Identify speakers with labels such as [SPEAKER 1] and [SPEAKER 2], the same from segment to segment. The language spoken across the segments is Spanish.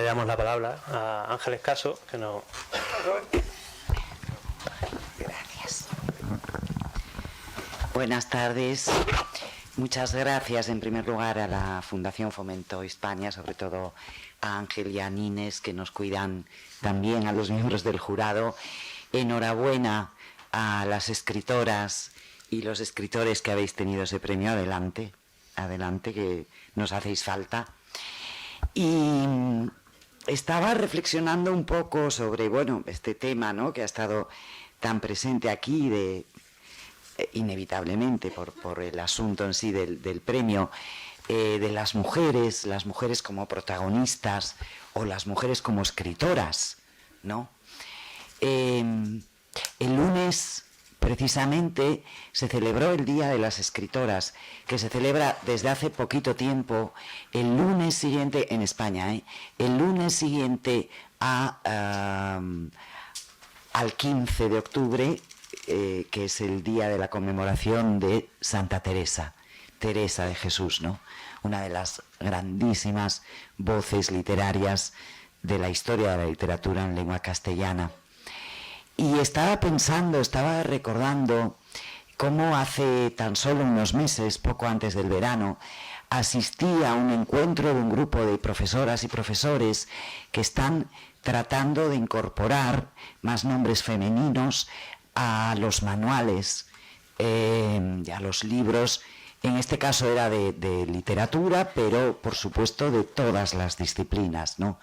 [SPEAKER 1] damos la palabra a Ángeles Caso, que nos...
[SPEAKER 2] Gracias. Buenas tardes. Muchas gracias en primer lugar a la Fundación Fomento Hispania, sobre todo a Ángel y a Nines, que nos cuidan también, a los miembros del jurado. Enhorabuena a las escritoras y los escritores que habéis tenido ese premio. Adelante, adelante, que nos hacéis falta. Y estaba reflexionando un poco sobre, bueno, este tema, ¿no?, que ha estado tan presente aquí, inevitablemente por el asunto en sí del premio, de las mujeres como protagonistas o las mujeres como escritoras, ¿no? El lunes, precisamente, se celebró el Día de las Escritoras, que se celebra desde hace poquito tiempo, el lunes siguiente, en España, el lunes siguiente al 15 de octubre, que es el día de la conmemoración de Santa Teresa, Teresa de Jesús, ¿no? Una de las grandísimas voces literarias de la historia de la literatura en lengua castellana. Y estaba recordando cómo hace tan solo unos meses, poco antes del verano, asistí a un encuentro de un grupo de profesoras y profesores que están tratando de incorporar más nombres femeninos a los manuales, a los libros. En este caso era de literatura, pero por supuesto de todas las disciplinas, ¿no?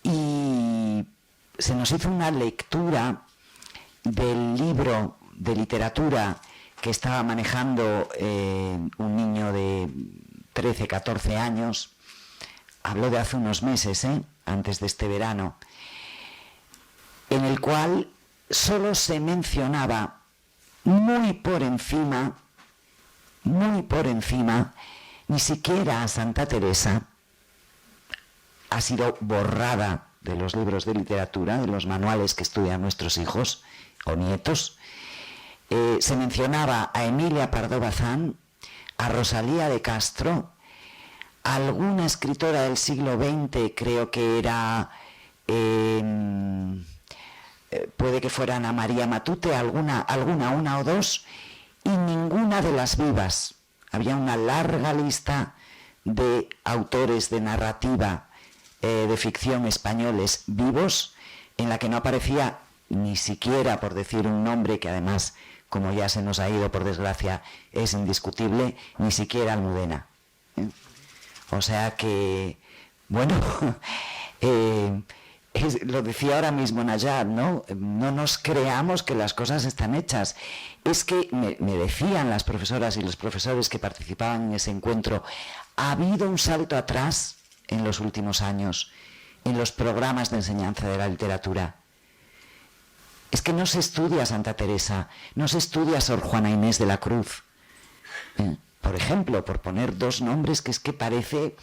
[SPEAKER 2] Y se nos hizo una lectura del libro de literatura que estaba manejando un niño de 13, 14 años. Hablo de hace unos meses, antes de este verano, en el cual solo se mencionaba muy por encima, ni siquiera a Santa Teresa. Ha sido borrada de los libros de literatura, de los manuales que estudian nuestros hijos o nietos. Se mencionaba a Emilia Pardo Bazán, a Rosalía de Castro, a alguna escritora del siglo XX, creo que era, puede que fuera Ana María Matute, una o dos, y ninguna de las vivas. Había una larga lista de autores de narrativa de ficción españoles vivos, en la que no aparecía ni siquiera, por decir un nombre que además, como ya se nos ha ido por desgracia, es indiscutible, ni siquiera Almudena. O sea que, bueno, lo decía ahora mismo Nayar, ¿no? No nos creamos que las cosas están hechas. Es que me decían las profesoras y los profesores que participaban en ese encuentro, ha habido un salto atrás en los últimos años en los programas de enseñanza de la literatura. Es que no se estudia Santa Teresa, no se estudia Sor Juana Inés de la Cruz. Por ejemplo, por poner dos nombres que es que parece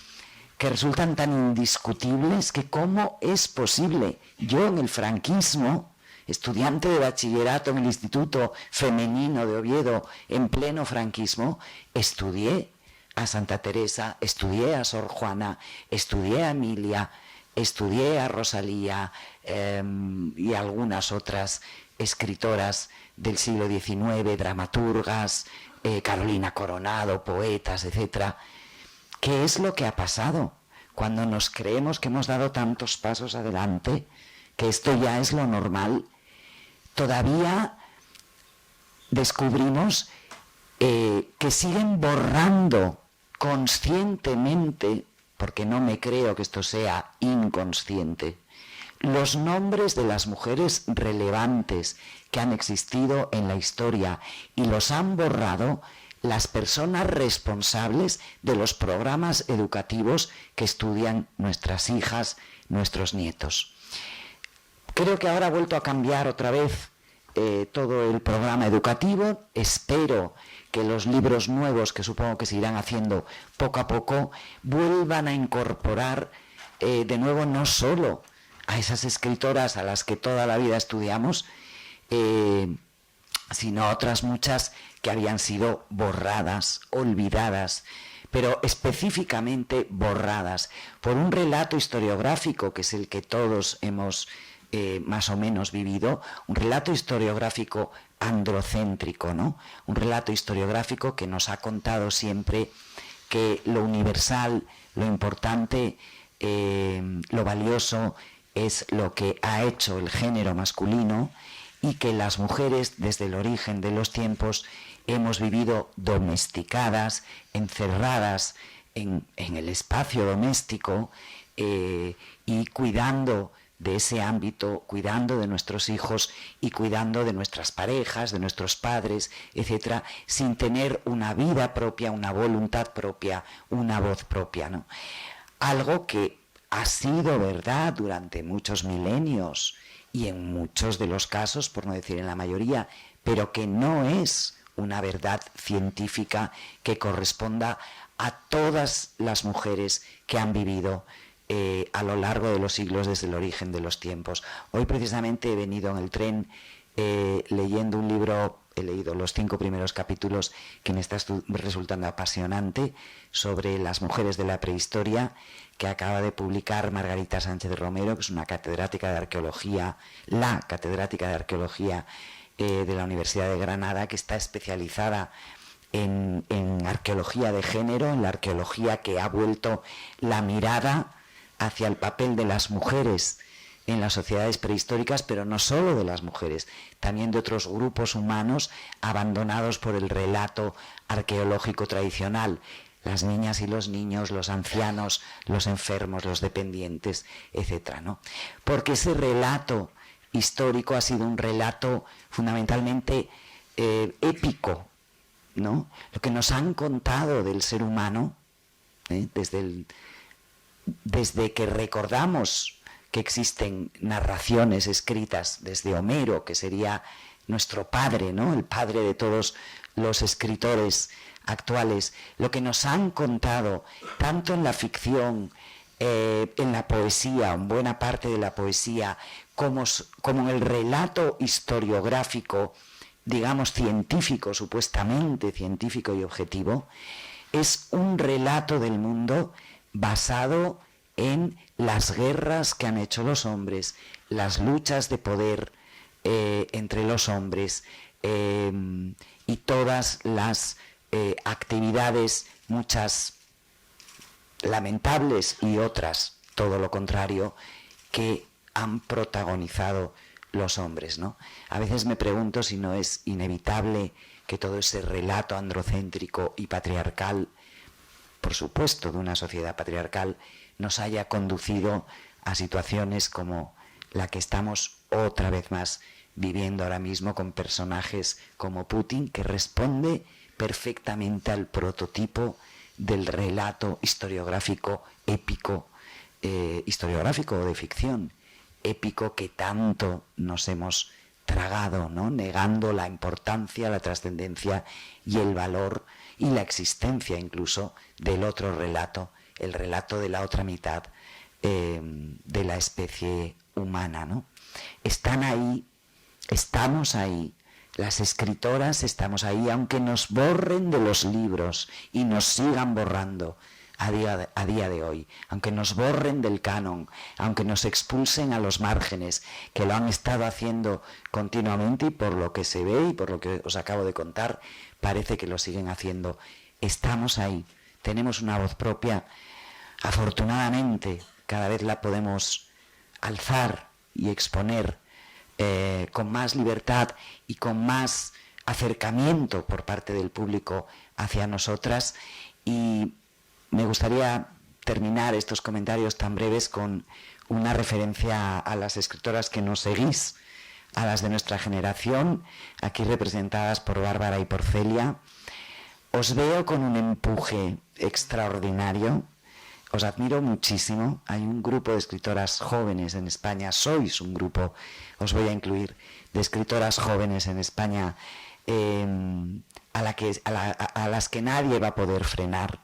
[SPEAKER 2] que resultan tan indiscutibles que cómo es posible. Yo en el franquismo, estudiante de bachillerato en el Instituto Femenino de Oviedo, en pleno franquismo, estudié a Santa Teresa, estudié a Sor Juana, estudié a Emilia, estudié a Rosalía y algunas otras escritoras del siglo XIX, dramaturgas, Carolina Coronado, poetas, etc. ¿Qué es lo que ha pasado cuando nos creemos que hemos dado tantos pasos adelante, que esto ya es lo normal? Todavía descubrimos que siguen borrando conscientemente, porque no me creo que esto sea inconsciente, los nombres de las mujeres relevantes que han existido en la historia, y los han borrado las personas responsables de los programas educativos que estudian nuestras hijas, nuestros nietos. Creo que ahora ha vuelto a cambiar otra vez todo el programa educativo. Espero que los libros nuevos, que supongo que se irán haciendo poco a poco, vuelvan a incorporar de nuevo no solo a esas escritoras a las que toda la vida estudiamos, sino a otras muchas que habían sido borradas, olvidadas. pero específicamente borradas por un relato historiográfico que es el que todos hemos más o menos vivido, un relato historiográfico androcéntrico, ¿no? Un relato historiográfico que nos ha contado siempre que lo universal, lo importante, lo valioso es lo que ha hecho el género masculino, y que las mujeres desde el origen de los tiempos hemos vivido domesticadas, encerradas en el espacio doméstico y cuidando de ese ámbito, cuidando de nuestros hijos y cuidando de nuestras parejas, de nuestros padres, etcétera, sin tener una vida propia, una voluntad propia, una voz propia, ¿no? Algo que ha sido verdad durante muchos milenios y en muchos de los casos, por no decir en la mayoría, pero que no es una verdad científica que corresponda a todas las mujeres que han vivido a lo largo de los siglos desde el origen de los tiempos. Hoy precisamente he venido en el tren leyendo un libro, he leído los 5 primeros capítulos que me está resultando apasionante, sobre las mujeres de la prehistoria, que acaba de publicar Margarita Sánchez de Romero, que es una catedrática de arqueología, la catedrática de arqueología de la Universidad de Granada, que está especializada en arqueología de género, en la arqueología que ha vuelto la mirada hacia el papel de las mujeres en las sociedades prehistóricas, pero no solo de las mujeres, también de otros grupos humanos abandonados por el relato arqueológico tradicional, las niñas y los niños, los ancianos, los enfermos, los dependientes, etcétera, ¿no? Porque ese relato histórico ha sido un relato fundamentalmente épico, ¿no? Lo que nos han contado del ser humano, desde que recordamos que existen narraciones escritas desde Homero, que sería nuestro padre, ¿no? El padre de todos los escritores actuales, lo que nos han contado, tanto en la ficción, en la poesía, en buena parte de la poesía, como en el relato historiográfico, digamos científico, supuestamente científico y objetivo, es un relato del mundo basado en las guerras que han hecho los hombres, las luchas de poder entre los hombres y todas las actividades, muchas lamentables y otras, todo lo contrario, que han protagonizado los hombres, ¿no? A veces me pregunto si no es inevitable que todo ese relato androcéntrico y patriarcal, por supuesto, de una sociedad patriarcal, nos haya conducido a situaciones como la que estamos otra vez más viviendo ahora mismo con personajes como Putin, que responde perfectamente al prototipo del relato historiográfico épico, historiográfico o de ficción, épico que tanto nos hemos tragado, ¿no? Negando la importancia, la trascendencia y el valor y la existencia incluso del otro relato, el relato de la otra mitad de la especie humana, ¿no? Están ahí, estamos ahí, las escritoras estamos ahí, aunque nos borren de los libros y nos sigan borrando a día de hoy, aunque nos borren del canon, aunque nos expulsen a los márgenes, que lo han estado haciendo continuamente y por lo que se ve y por lo que os acabo de contar, parece que lo siguen haciendo. Estamos ahí, tenemos una voz propia, afortunadamente cada vez la podemos alzar y exponer con más libertad y con más acercamiento por parte del público hacia nosotras, y me gustaría terminar estos comentarios tan breves con una referencia a las escritoras que nos seguís, a las de nuestra generación, aquí representadas por Bárbara y por Celia. Os veo con un empuje extraordinario, os admiro muchísimo. Hay un grupo de escritoras jóvenes en España, sois un grupo, os voy a incluir, de escritoras jóvenes en España a las que nadie va a poder frenar.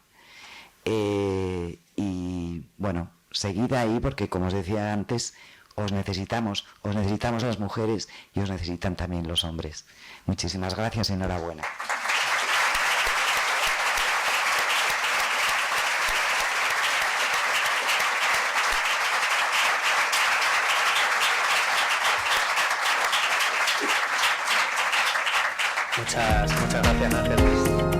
[SPEAKER 2] Y bueno, seguid ahí porque, como os decía antes, os necesitamos las mujeres y os necesitan también los hombres. Muchísimas gracias y enhorabuena.
[SPEAKER 1] Muchas gracias, Ángel.